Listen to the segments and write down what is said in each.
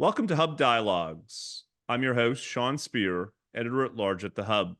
Welcome to Hub Dialogues. I'm your host, Sean Speer, editor-at-large at The Hub.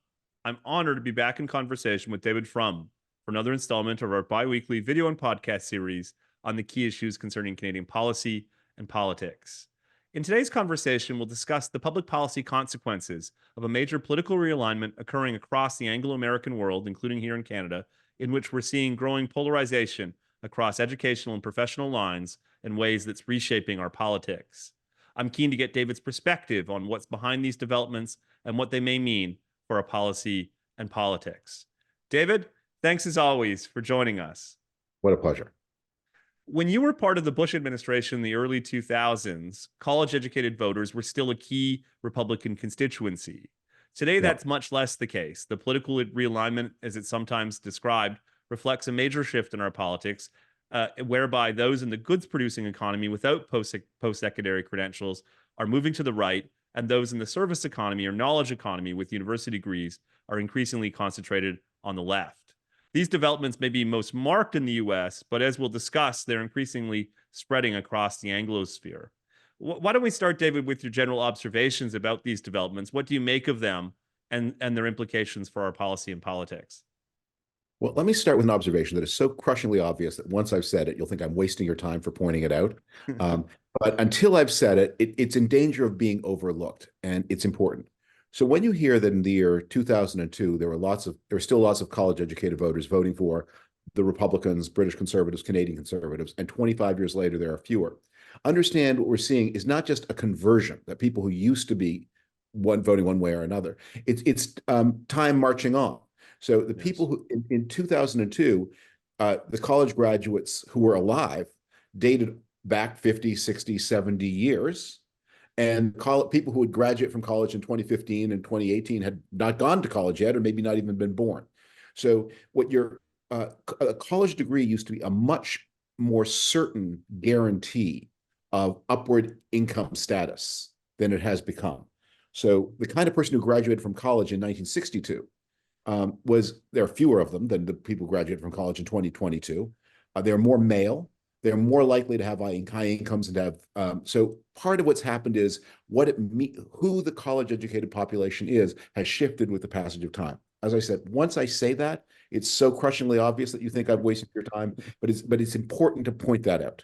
I'm honored to be back in conversation with David Frum for another installment of our bi-weekly video and podcast series on the key issues concerning Canadian policy and politics. In today's conversation, we'll discuss the public policy consequences of a major political realignment occurring across the Anglo-American world, including here in Canada, in which we're seeing growing polarization across educational and professional lines in ways that's reshaping our politics. I'm keen to get David's perspective on what's behind these developments and what they may mean for our policy and politics. David, thanks as always for joining us. What a pleasure. When you were part of the Bush administration in the early 2000s, college-educated voters were still a key Republican constituency. Today, that's much less the case. The political realignment, as it's sometimes described, reflects a major shift in our politics, whereby those in the goods-producing economy without post-secondary credentials are moving to the right, and those in the service economy or knowledge economy with university degrees are increasingly concentrated on the left. These developments may be most marked in the US, but as we'll discuss, they're increasingly spreading across the Anglosphere. Why don't we start, David, with your general observations about these developments? What do you make of them and their implications for our policy and politics? Well, let me start with an observation that is so crushingly obvious that once I've said it, you'll think I'm wasting your time for pointing it out. But until I've said it, it's in danger of being overlooked, and it's important. So when you hear that in the year 2002, there were still lots of college-educated voters voting for the Republicans, British Conservatives, Canadian Conservatives, and 25 years later, there are fewer. Understand what we're seeing is not just a conversion, that people who used to be voting one way or another. It's time marching on. So the people who in 2002, the college graduates who were alive dated back 50, 60, 70 years. And people who would graduate from college in 2015 and 2018 had not gone to college yet, or maybe not even been born. So a college degree used to be a much more certain guarantee of upward income status than it has become. So the kind of person who graduated from college in 1962 there are fewer of them than the people who graduated from college in 2022. They're more male. They're more likely to have high incomes and have. So part of what's happened is who the college-educated population has shifted with the passage of time. As I said, once I say that, it's so crushingly obvious that you think I've wasted your time, but it's important to point that out.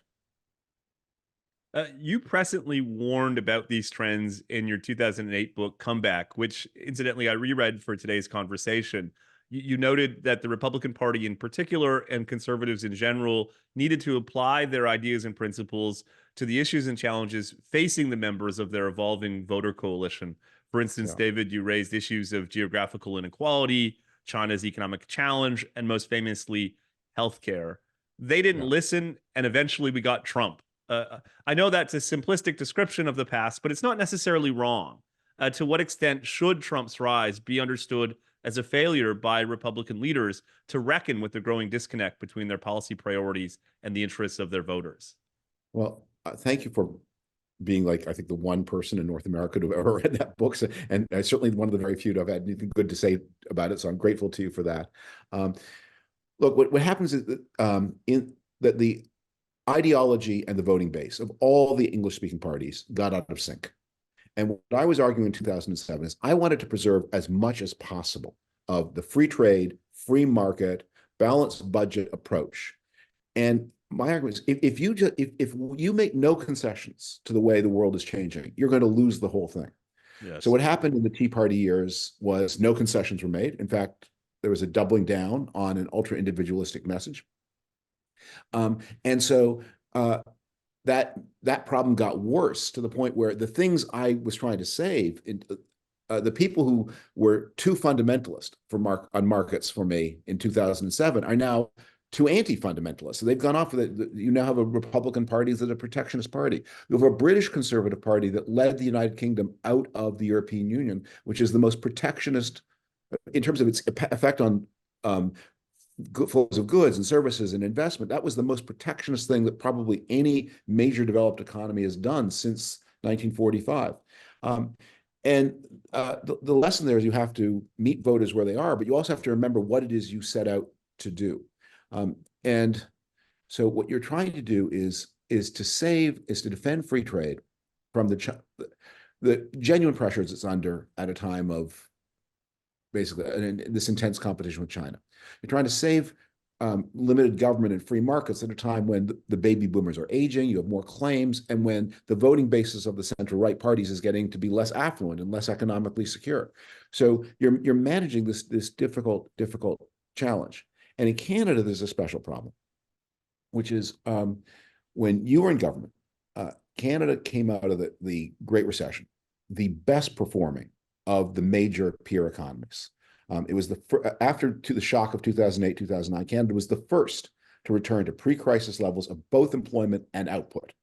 You presently warned about these trends in your 2008 book, Comeback, which incidentally I reread for today's conversation. You noted that the Republican Party in particular and conservatives in general needed to apply their ideas and principles to the issues and challenges facing the members of their evolving voter coalition. For instance, David, you raised issues of geographical inequality, China's economic challenge, and most famously, healthcare. They didn't listen, and eventually we got Trump. I know that's a simplistic description of the past, but it's not necessarily wrong. To what extent should Trump's rise be understood as a failure by Republican leaders to reckon with the growing disconnect between their policy priorities and the interests of their voters? Well, thank you for being I think the one person in North America to have ever read that book, and certainly one of the very few to have had anything good to say about it. So I'm grateful to you for that. Look, what happens is that the ideology and the voting base of all the English-speaking parties got out of sync. And what I was arguing in 2007 is I wanted to preserve as much as possible of the free trade, free market, balanced budget approach. And my argument is if you make no concessions to the way the world is changing, you're going to lose the whole thing. Yes. So what happened in the Tea Party years was no concessions were made. In fact, there was a doubling down on an ultra-individualistic message. And so that problem got worse to the point where the things I was trying to save, the people who were too fundamentalist on markets for me in 2007 are now too anti-fundamentalist. So they've gone off with it. You now have a Republican Party that's a protectionist party. You have a British Conservative Party that led the United Kingdom out of the European Union, which is the most protectionist in terms of its effect on flows of goods and services and investment. That was the most protectionist thing that probably any major developed economy has done since 1945. And the lesson there is you have to meet voters where they are, but you also have to remember what it is you set out to do. And so what you're trying to do is to defend free trade, from the genuine pressures it's under at a time of basically this intense competition with China. You're trying to save limited government and free markets at a time when the baby boomers are aging, you have more claims, and when the voting basis of the center-right parties is getting to be less affluent and less economically secure. So you're managing this difficult challenge. And in Canada, there's a special problem, which is when you were in government, Canada came out of the Great Recession, the best performing of the major peer economies. It was after the shock of 2008, 2009, Canada was the first to return to pre-crisis levels of both employment and output.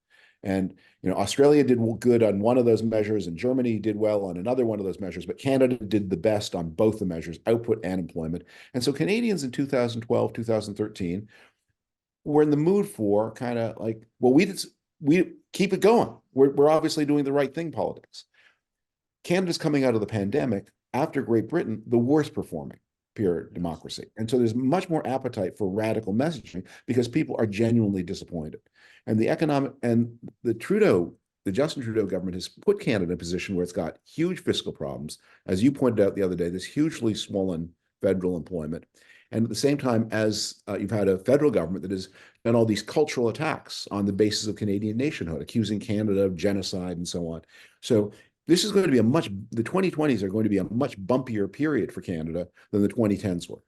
And Australia did good on one of those measures, and Germany did well on another one of those measures, but Canada did the best on both the measures, output and employment. And so Canadians in 2012, 2013 were in the mood for kind of like, well, we keep it going. We're obviously doing the right thing politics. Canada's coming out of the pandemic after Great Britain, the worst performing peer democracy. And so there's much more appetite for radical messaging because people are genuinely disappointed. And the Justin Trudeau government has put Canada in a position where it's got huge fiscal problems. As you pointed out the other day, this hugely swollen federal employment. And at the same time, as you've had a federal government that has done all these cultural attacks on the basis of Canadian nationhood, accusing Canada of genocide and so on. So this is going to be the 2020s are going to be a much bumpier period for Canada than the 2010s were.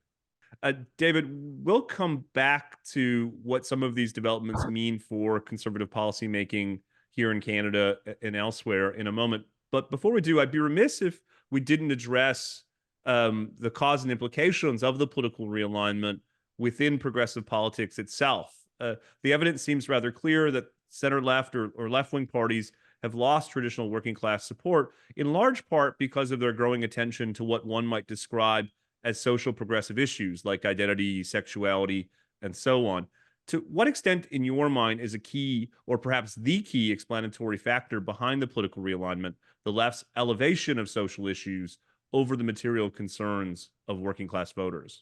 David, we'll come back to what some of these developments mean for conservative policymaking here in Canada and elsewhere in a moment. But before we do, I'd be remiss if we didn't address the cause and implications of the political realignment within progressive politics itself. The evidence seems rather clear that center-left or left-wing parties have lost traditional working class support, in large part because of their growing attention to what one might describe as social progressive issues like identity, sexuality, and so on. To what extent, in your mind, is a key, or perhaps the key explanatory factor behind the political realignment, the left's elevation of social issues over the material concerns of working class voters?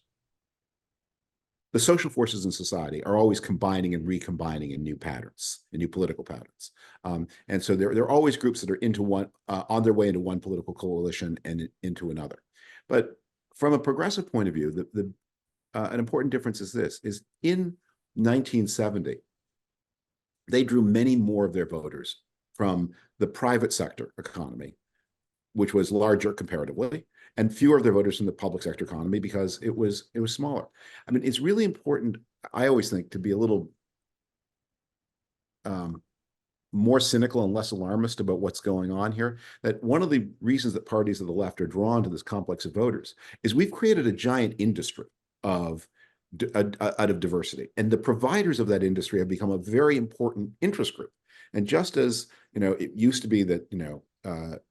The social forces in society are always combining and recombining in new patterns, in new political patterns. And so there are always groups that are on their way into one political coalition and into another. But from a progressive point of view, an important difference is in 1970, they drew many more of their voters from the private sector economy, which was larger comparatively, and fewer of their voters from the public sector economy because it was smaller. I mean, it's really important, I always think, to be a little more cynical and less alarmist about what's going on here. That one of the reasons that parties of the left are drawn to this complex of voters is we've created a giant industry out of diversity, and the providers of that industry have become a very important interest group. And just as it used to be that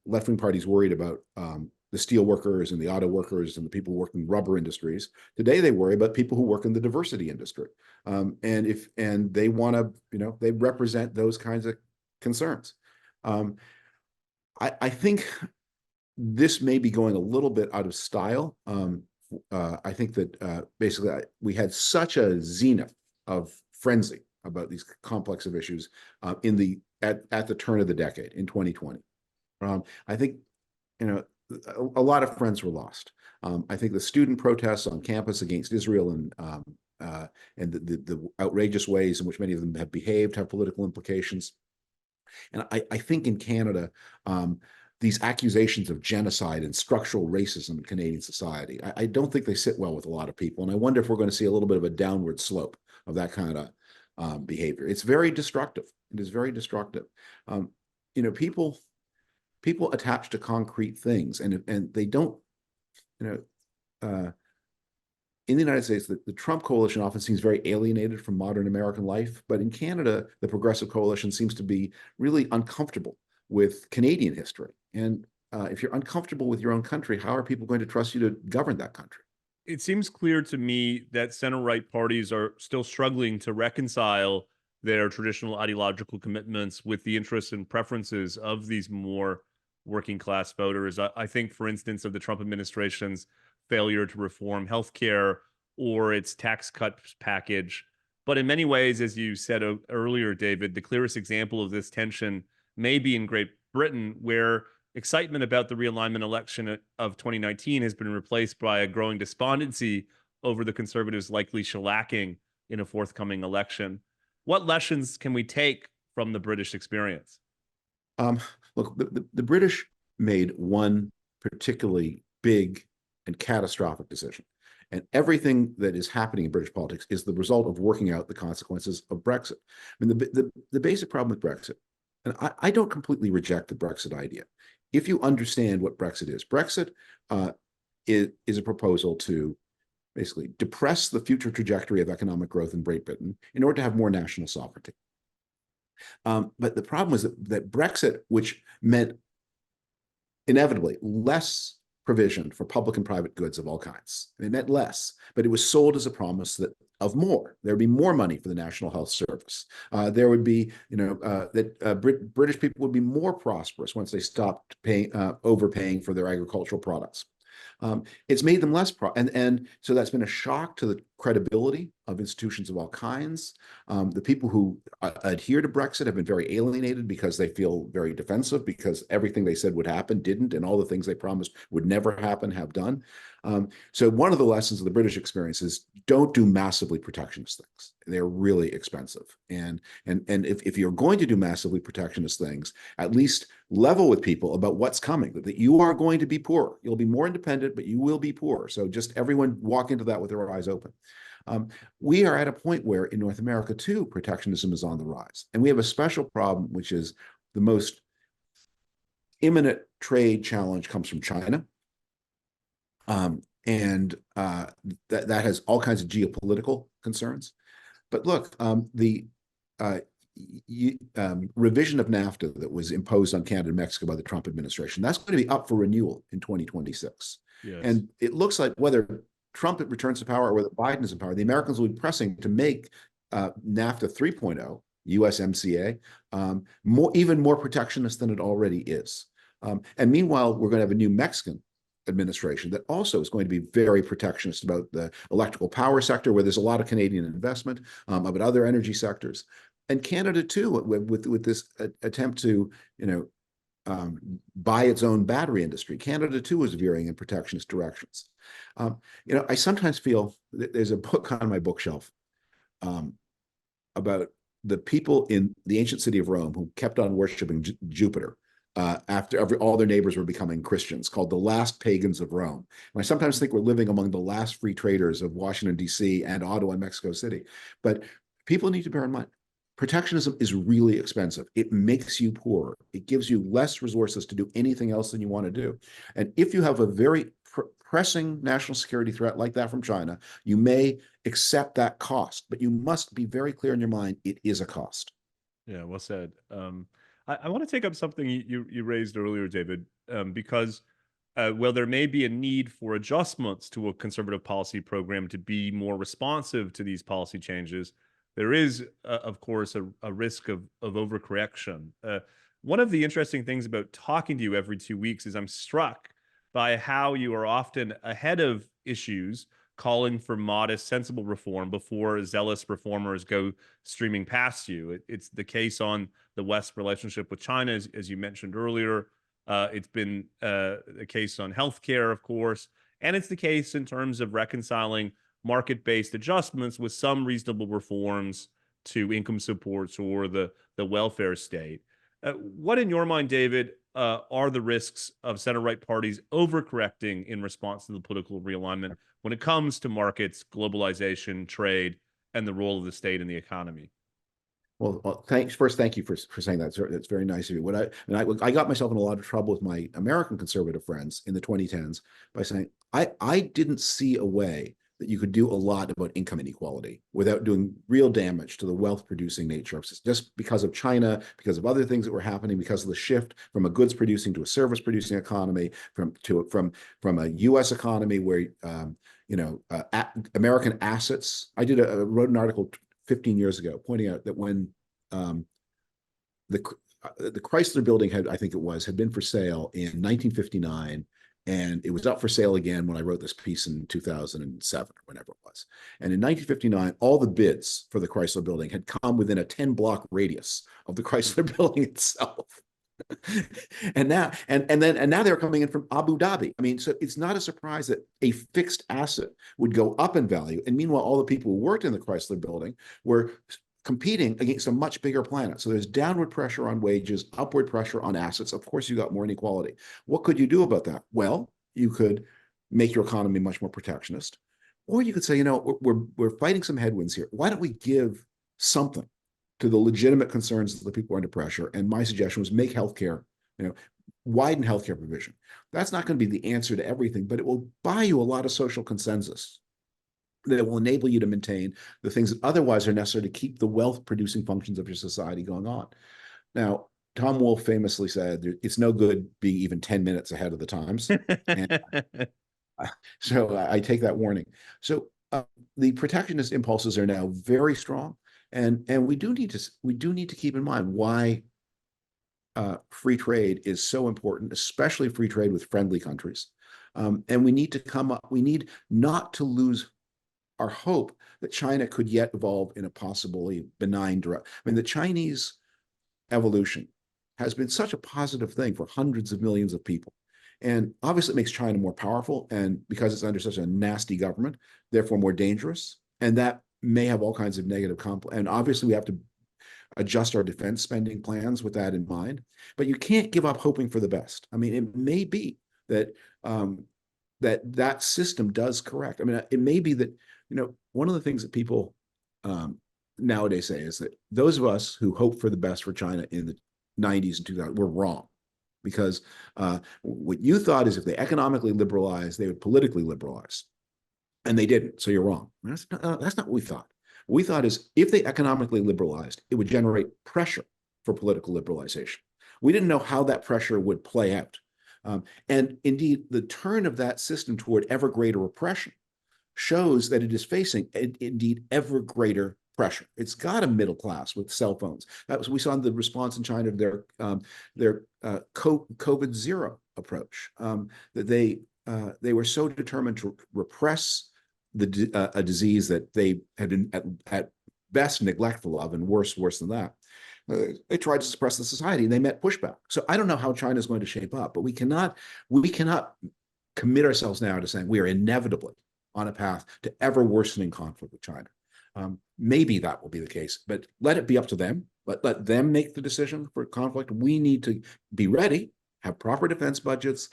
left-wing parties worried about the steel workers and the auto workers and the people who work in rubber industries. Today, they worry about people who work in the diversity industry. And they want to, they represent those kinds of concerns. I think this may be going a little bit out of style. I think that basically we had such a zenith of frenzy about these complex of issues at the turn of the decade in 2020. I think, a lot of friends were lost. I think the student protests on campus against Israel and the outrageous ways in which many of them have behaved have political implications. And I think in Canada, these accusations of genocide and structural racism in Canadian society, I don't think they sit well with a lot of people. And I wonder if we're going to see a little bit of a downward slope of that kind of behavior. It's very destructive. It is very destructive. People attach to concrete things, and they don't, in the United States, the Trump coalition often seems very alienated from modern American life. But in Canada, the Progressive Coalition seems to be really uncomfortable with Canadian history. And if you're uncomfortable with your own country, how are people going to trust you to govern that country? It seems clear to me that center-right parties are still struggling to reconcile their traditional ideological commitments with the interests and preferences of these more working class voters. I think, for instance, of the Trump administration's failure to reform healthcare or its tax cuts package. But in many ways, as you said earlier, David, the clearest example of this tension may be in Great Britain, where excitement about the realignment election of 2019 has been replaced by a growing despondency over the Conservatives likely shellacking in a forthcoming election. What lessons can we take from the British experience? Um, Look, the British made one particularly big and catastrophic decision. And everything that is happening in British politics is the result of working out the consequences of Brexit. I mean, the basic problem with Brexit, and I don't completely reject the Brexit idea. If you understand what Brexit is a proposal to basically depress the future trajectory of economic growth in Great Britain in order to have more national sovereignty. But the problem was that Brexit, which meant inevitably less provision for public and private goods of all kinds. It meant less, but it was sold as a promise that of more. There would be more money for the National Health Service. There would be, British people would be more prosperous once they stopped overpaying for their agricultural products. It's made them less and so that's been a shock to the credibility of institutions of all kinds. The people who adhere to Brexit have been very alienated because they feel very defensive because everything they said would happen didn't, and all the things they promised would never happen have done. So one of the lessons of the British experience is don't do massively protectionist things. They're really expensive. And if you're going to do massively protectionist things, at least level with people about what's coming, that you are going to be poor. You'll be more independent, but you will be poor. So just everyone walk into that with their eyes open. We are at a point where in North America, too, protectionism is on the rise. And we have a special problem, which is the most imminent trade challenge comes from China. That has all kinds of geopolitical concerns. But look, the revision of NAFTA that was imposed on Canada and Mexico by the Trump administration, that's going to be up for renewal in 2026. Yes. And it looks like whether Trump returns to power or whether Biden is in power, the Americans will be pressing to make NAFTA 3.0, USMCA, even more protectionist than it already is. And meanwhile, we're going to have a new Mexican administration that also is going to be very protectionist about the electrical power sector, where there's a lot of Canadian investment, about other energy sectors. And Canada, too, with this attempt to, buy its own battery industry. Canada, too, is veering in protectionist directions. I sometimes feel that there's a book on my bookshelf about the people in the ancient city of Rome who kept on worshiping Jupiter after all their neighbors were becoming Christians, called the last pagans of Rome. And I sometimes think we're living among the last free traders of Washington, D.C. and Ottawa and Mexico City. But people need to bear in mind, protectionism is really expensive. It makes you poorer. It gives you less resources to do anything else than you want to do. And if you have a very pressing national security threat like that from China, you may accept that cost, but you must be very clear in your mind, it is a cost. Yeah, well said. I want to take up something you raised earlier, David, because while there may be a need for adjustments to a conservative policy program to be more responsive to these policy changes, there is, of course, a risk of overcorrection. One of the interesting things about talking to you every 2 weeks is I'm struck by how you are often ahead of issues, calling for modest, sensible reform before zealous reformers go streaming past you. It's the case on the West's relationship with China, as you mentioned earlier. It's been the case on healthcare, of course, and it's the case in terms of reconciling market-based adjustments with some reasonable reforms to income supports or the welfare state. What, in your mind, David, are the risks of center-right parties overcorrecting in response to the political realignment when it comes to markets, globalization, trade, and the role of the state in the economy? Well, thanks. First, thank you for saying that. That's very nice of you. I got myself in a lot of trouble with my American conservative friends in the 2010s by saying I didn't see a way that you could do a lot about income inequality without doing real damage to the wealth-producing nature of just because of China, because of other things that were happening, because of the shift from a goods-producing to a service-producing economy, from a U.S. economy where American assets. I wrote an article 15 years ago pointing out that when the Chrysler building had been for sale in 1959. And it was up for sale again when I wrote this piece in 2007, or whenever it was. And in 1959, all the bids for the Chrysler building had come within a 10-block radius of the Chrysler building itself. And now they're coming in from Abu Dhabi. I mean, so it's not a surprise that a fixed asset would go up in value. And meanwhile, all the people who worked in the Chrysler building were competing against a much bigger planet. So there's downward pressure on wages, upward pressure on assets. Of course, you got more inequality. What could you do about that? Well, you could make your economy much more protectionist, or you could say, we're fighting some headwinds here. Why don't we give something to the legitimate concerns of the people under pressure? And my suggestion was make healthcare, widen healthcare provision. That's not going to be the answer to everything, but it will buy you a lot of social consensus that will enable you to maintain the things that otherwise are necessary to keep the wealth-producing functions of your society going on. Now, Tom Wolfe famously said, it's no good being even 10 minutes ahead of the times. And so I take that warning. So the protectionist impulses are now very strong. And we do need to keep in mind why free trade is so important, especially free trade with friendly countries. And we need not to lose our hope that China could yet evolve in a possibly benign direction. I mean, the Chinese evolution has been such a positive thing for hundreds of millions of people. And obviously it makes China more powerful, and because it's under such a nasty government, therefore more dangerous. And that may have all kinds of negative and obviously we have to adjust our defense spending plans with that in mind. But you can't give up hoping for the best. I mean, it may be that that system does correct. I mean, it may be that, one of the things that people nowadays say is that those of us who hope for the best for China in the 90s and 2000s were wrong, because what you thought is if they economically liberalized, they would politically liberalize, and they didn't. So you're wrong. That's not what we thought. What we thought is if they economically liberalized, it would generate pressure for political liberalization. We didn't know how that pressure would play out. And indeed, the turn of that system toward ever greater repression shows that it is facing, indeed, ever greater pressure. It's got a middle class with cell phones. That was, we saw in the response in China to their COVID zero approach, that they were so determined to repress a disease that they had been at best neglectful of, and worse than that. They tried to suppress the society, and they met pushback. So I don't know how China is going to shape up, but we cannot commit ourselves now to saying we are inevitably on a path to ever worsening conflict with China. Maybe that will be the case, but let it be up to them. Let them make the decision for conflict. We need to be ready, have proper defense budgets,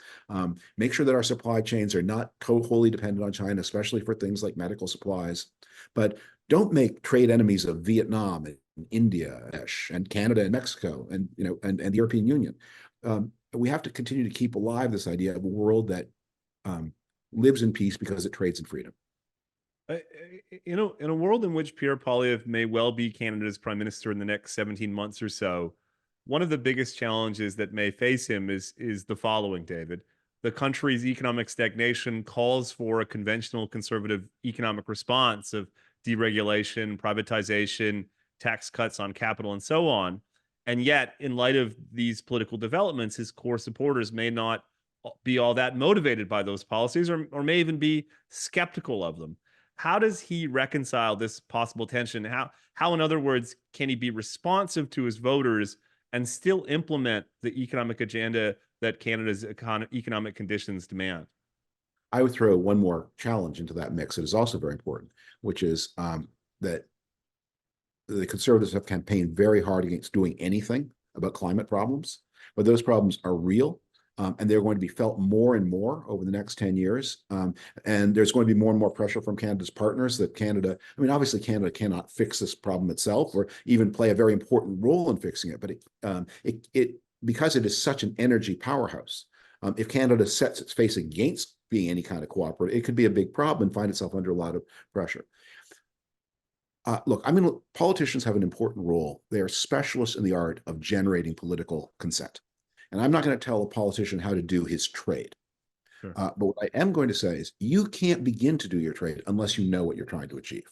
make sure that our supply chains are not wholly dependent on China, especially for things like medical supplies. But don't make trade enemies of Vietnam and India and Canada and Mexico and the European Union. We have to continue to keep alive this idea of a world that lives in peace because it trades in freedom. In a world in which Pierre Poilievre may well be Canada's prime minister in the next 17 months or so, one of the biggest challenges that may face him is the following, David. The country's economic stagnation calls for a conventional conservative economic response of deregulation, privatization, tax cuts on capital, and so on. And yet, in light of these political developments, his core supporters may not be all that motivated by those policies, or may even be skeptical of them. How does he reconcile this possible tension? How, in other words, can he be responsive to his voters and still implement the economic agenda that Canada's economic conditions demand? I would throw one more challenge into that mix that is also very important, which is that the Conservatives have campaigned very hard against doing anything about climate problems, but those problems are real. And they're going to be felt more and more over the next 10 years. And there's going to be more and more pressure from Canada's partners that obviously Canada cannot fix this problem itself or even play a very important role in fixing it. But because it is such an energy powerhouse, if Canada sets its face against being any kind of cooperative, it could be a big problem and find itself under a lot of pressure. Look, politicians have an important role. They are specialists in the art of generating political consent. And I'm not going to tell a politician how to do his trade. Sure. But what I am going to say is you can't begin to do your trade unless you know what you're trying to achieve.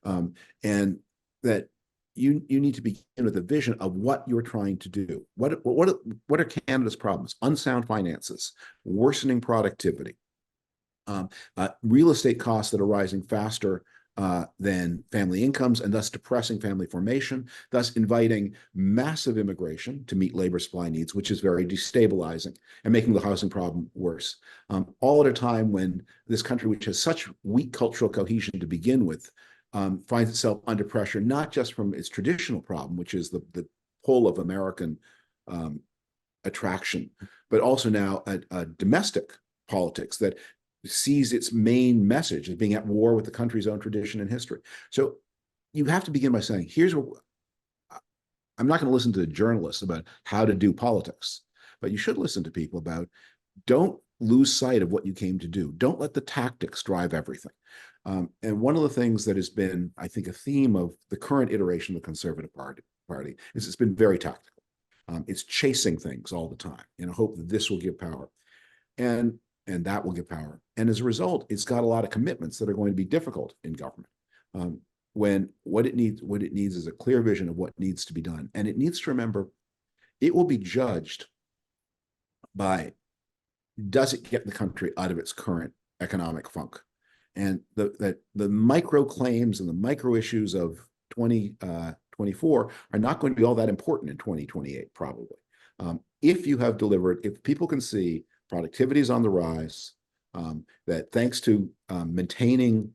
And that you need to begin with a vision of what you're trying to do. What are Canada's problems? Unsound finances, worsening productivity, real estate costs that are rising faster than family incomes, and thus depressing family formation, thus inviting massive immigration to meet labor supply needs, which is very destabilizing and making the housing problem worse. All at a time when this country, which has such weak cultural cohesion to begin with, finds itself under pressure, not just from its traditional problem, which is the pull of American attraction, but also now a domestic politics that sees its main message as being at war with the country's own tradition and history. So you have to begin by saying, here's what I'm not going to listen to journalists about how to do politics, but you should listen to people about don't lose sight of what you came to do. Don't let the tactics drive everything. And one of the things that has been, I think, a theme of the current iteration of the Conservative Party is it's been very tactical. It's chasing things all the time in a hope that this will give power. And that will give power. And as a result, it's got a lot of commitments that are going to be difficult in government. When what it needs is a clear vision of what needs to be done. And it needs to remember it will be judged by, does it get the country out of its current economic funk? And the micro claims and the micro issues of 2024 are not going to be all that important in 2028, probably. If you have delivered, if people can see productivity is on the rise, that thanks to maintaining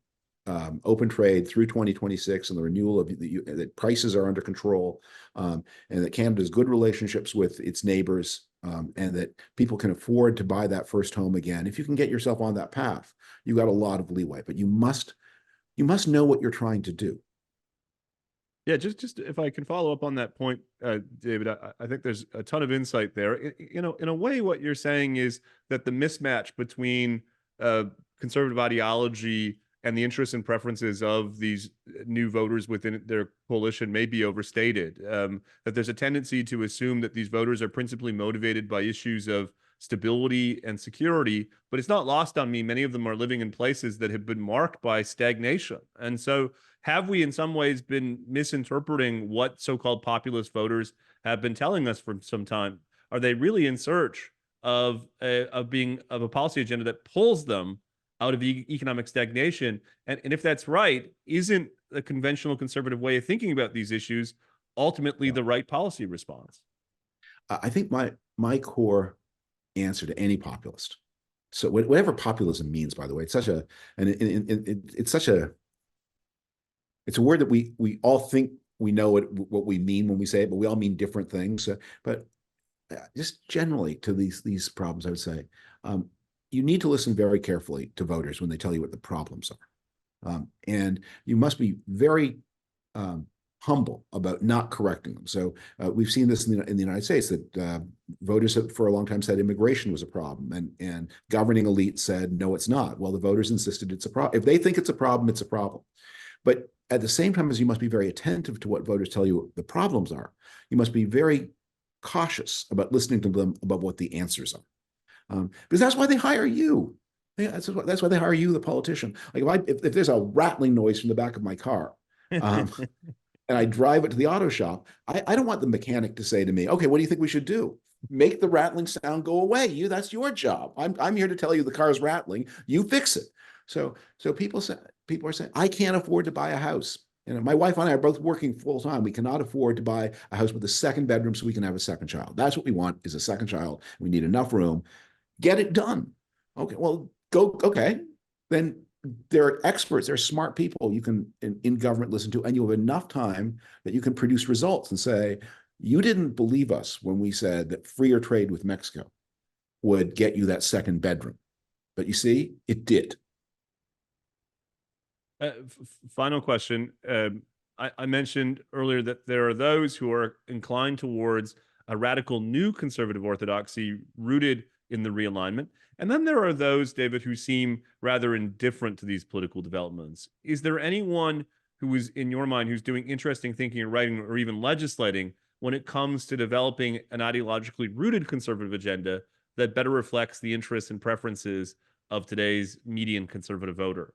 open trade through 2026 and the renewal of that prices are under control, and that Canada has good relationships with its neighbors, and that people can afford to buy that first home again. If you can get yourself on that path, you got a lot of leeway, but you must know what you're trying to do. Yeah, just if I can follow up on that point, David, I think there's a ton of insight there. In a way, what you're saying is that the mismatch between conservative ideology and the interests and preferences of these new voters within their coalition may be overstated. That there's a tendency to assume that these voters are principally motivated by issues of stability and security, but it's not lost on me. Many of them are living in places that have been marked by stagnation. And so have we in some ways been misinterpreting what so-called populist voters have been telling us for some time? Are they really in search of a policy agenda that pulls them out of economic stagnation? And if that's right, isn't the conventional conservative way of thinking about these issues ultimately the right policy response? I think my core answer to any populist. So whatever populism means, by the way, it's a word that we all think we know what we mean when we say it, but we all mean different things. But just generally to these problems, I would say, you need to listen very carefully to voters when they tell you what the problems are. And you must be very humble about not correcting them. So we've seen this in the United States, that voters have for a long time said immigration was a problem, and governing elite said, no, it's not. Well, the voters insisted it's a problem. If they think it's a problem, it's a problem. But at the same time as you must be very attentive to what voters tell you the problems are, you must be very cautious about listening to them about what the answers are. Because that's why they hire you. That's why they hire you, the politician. Like if there's a rattling noise from the back of my car, and I drive it to the auto shop, I don't want the mechanic to say to me, okay, what do you think we should do? Make the rattling sound go away. That's your job. I'm here to tell you the car's rattling. You fix it. So people are saying, I can't afford to buy a house. My wife and I are both working full time. We cannot afford to buy a house with a second bedroom so we can have a second child. That's what we want, is a second child. We need enough room. Get it done. Okay, well, go. Okay, then there are experts, there are smart people you can in government listen to, and you have enough time that you can produce results and say, you didn't believe us when we said that freer trade with Mexico would get you that second bedroom. But you see, it did. Final question. I mentioned earlier that there are those who are inclined towards a radical new conservative orthodoxy rooted in the realignment. And then there are those, David, who seem rather indifferent to these political developments. Is there anyone who is, in your mind, who's doing interesting thinking or writing or even legislating when it comes to developing an ideologically rooted conservative agenda that better reflects the interests and preferences of today's median conservative voter?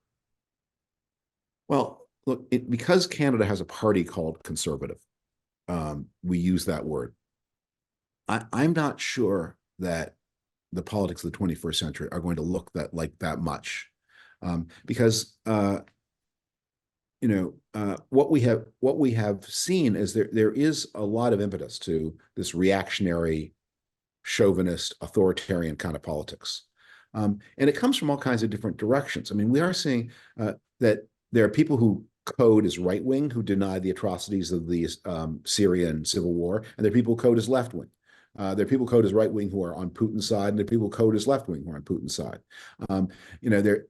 Well, look, because Canada has a party called Conservative, we use that word. I'm not sure that the politics of the 21st century are going to look like that much, because what we have seen is there is a lot of impetus to this reactionary, chauvinist, authoritarian kind of politics. And it comes from all kinds of different directions. I mean, we are seeing that there are people who code as right wing who deny the atrocities of the Syrian civil war, and there are people who code as left wing. There are people who code as right wing who are on Putin's side, and there are people who code as left wing who are on Putin's side.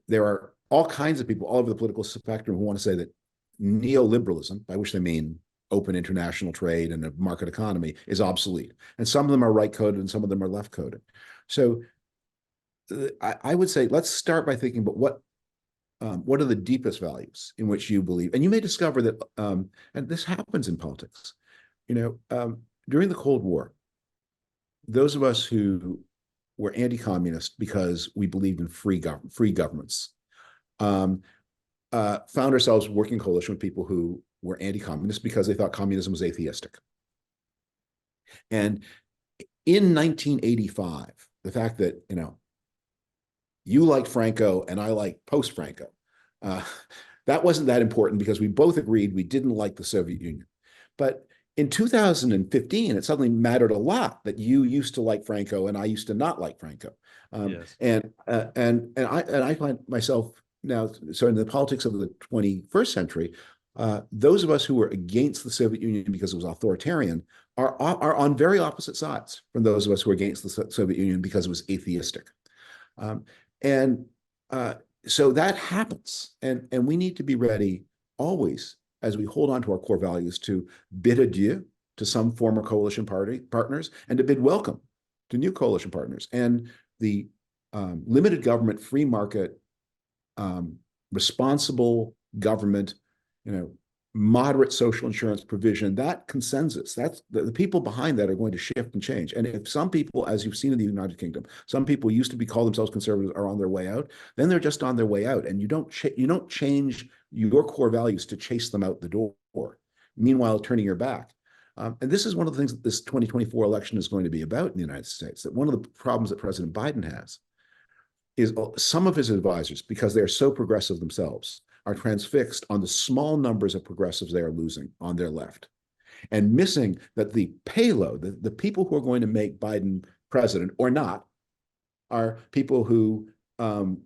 There are all kinds of people all over the political spectrum who want to say that neoliberalism, by which they mean open international trade and a market economy, is obsolete. And some of them are right coded and some of them are left coded. So I would say let's start by thinking about what are the deepest values in which you believe. And you may discover that, and this happens in politics, during the Cold War, those of us who were anti-communist because we believed in free governments found ourselves working in coalition with people who were anti-communist because they thought communism was atheistic. And in 1985, the fact that, you liked Franco and I liked post-Franco, that wasn't that important because we both agreed we didn't like the Soviet Union. But in 2015, it suddenly mattered a lot that you used to like Franco and I used to not like Franco. Yes. And I find myself now, so in the politics of the 21st century, those of us who were against the Soviet Union because it was authoritarian are on very opposite sides from those of us who are against the Soviet Union because it was atheistic. So that happens, and we need to be ready always as we hold on to our core values to bid adieu to some former coalition partners and to bid welcome to new coalition partners. And the limited government, free market, responsible government, moderate social insurance provision, that consensus, that's the people behind that are going to shift and change. And if some people, as you've seen in the United Kingdom, some people used to call themselves conservatives are on their way out, then they're just on their way out. And you don't change your core values to chase them out the door, meanwhile turning your back. And this is one of the things that this 2024 election is going to be about in the United States, that one of the problems that President Biden has is some of his advisors, because they're so progressive themselves, are transfixed on the small numbers of progressives they are losing on their left, and missing that the payload, the people who are going to make Biden president or not, are people who who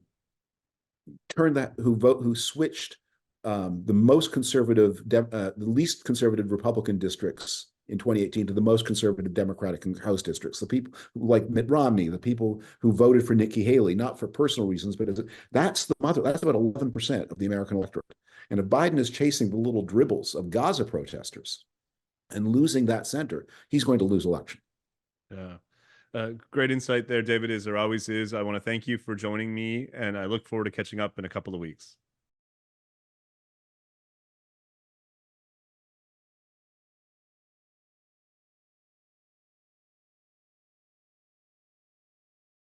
switched the most conservative, the least conservative Republican districts in 2018 to the most conservative Democratic House districts. The people who like Mitt Romney, the people who voted for Nikki Haley, not for personal reasons, but that's about 11% of the American electorate. And if Biden is chasing the little dribbles of Gaza protesters and losing that center, he's going to lose election. Yeah. Great insight there, David, as there always is. I want to thank you for joining me, and I look forward to catching up in a couple of weeks.